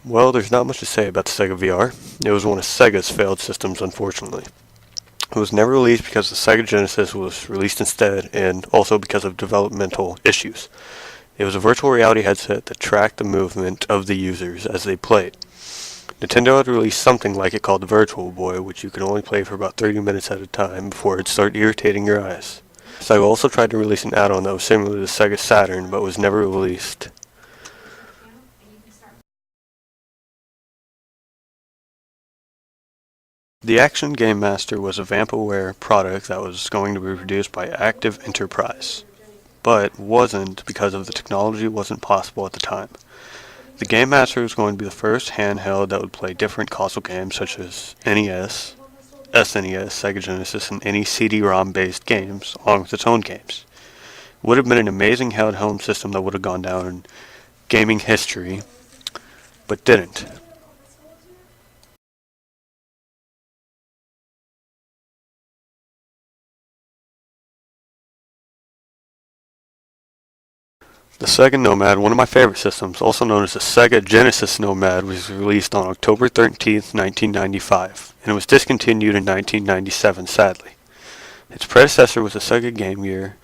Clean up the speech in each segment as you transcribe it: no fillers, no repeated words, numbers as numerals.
Well, there's not much to say about the Sega VR. It was one of Sega's failed systems, unfortunately. It was never released because the Sega Genesis was released instead, and also because of developmental issues. It was a virtual reality headset that tracked the movement of the users as they played. Nintendo had released something like it called the Virtual Boy, which you could only play for about 30 minutes at a time before it started irritating your eyes. Sega also tried to release an add-on that was similar to the Sega Saturn, but was never released. The Action Game Master was a VampWare product that was going to be produced by Active Enterprise, but wasn't because of the technology wasn't possible at the time. The Game Master was going to be the first handheld that would play different console games such as NES, SNES, Sega Genesis, and any CD-ROM based games, along with its own games. It would have been an amazing held-home system that would have gone down in gaming history, but didn't. The Sega Nomad, one of my favorite systems, also known as the Sega Genesis Nomad, was released on October 13th, 1995, and it was discontinued in 1997, sadly. Its predecessor was the Sega Game Gear,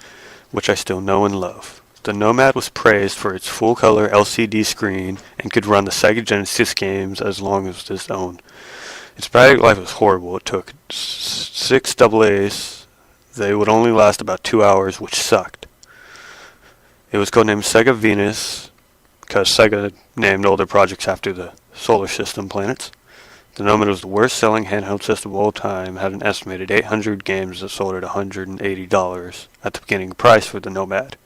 which I still know and love. The Nomad was praised for its full-color LCD screen and could run the Sega Genesis games as long as its own. Its battery life was horrible. It took 6 AA's. They would only last about 2 hours, which sucked. It was codenamed Sega Venus because Sega named all their projects after the solar system planets. The Nomad was the worst-selling handheld system of all time, had an estimated 800 games that sold at $180 at the beginning price for the Nomad.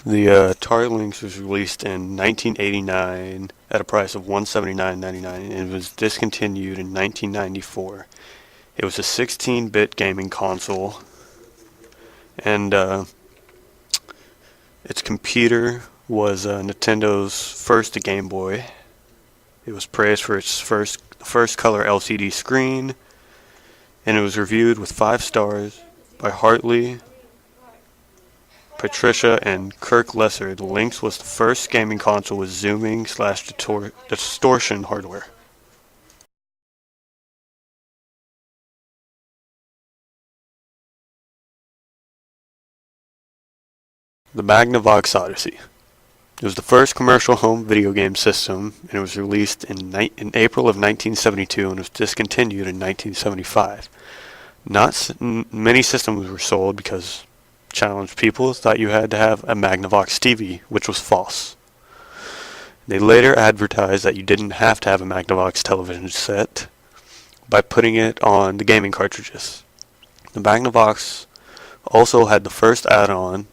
The Atari Lynx was released in 1989 at a price of $179.99 and was discontinued in 1994. It was a 16-bit gaming console, and its computer was Nintendo's first Game Boy. It was praised for its first color LCD screen, and it was reviewed with 5 stars by Hartley, Patricia, and Kirk Lesser. The Lynx was the first gaming console with zooming/distortion hardware. The Magnavox Odyssey. It was the first commercial home video game system, and it was released in April of 1972 and was discontinued in 1975. Not many systems were sold because challenged people thought you had to have a Magnavox TV, which was false. They later advertised that you didn't have to have a Magnavox television set by putting it on the gaming cartridges. The Magnavox also had the first add-on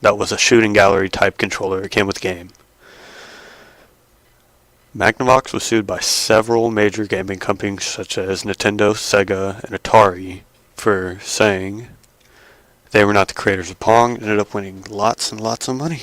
that was a shooting gallery type controller. It came with the game. Magnavox was sued by several major gaming companies such as Nintendo, Sega, and Atari for saying they were not the creators of Pong, and ended up winning lots and lots of money.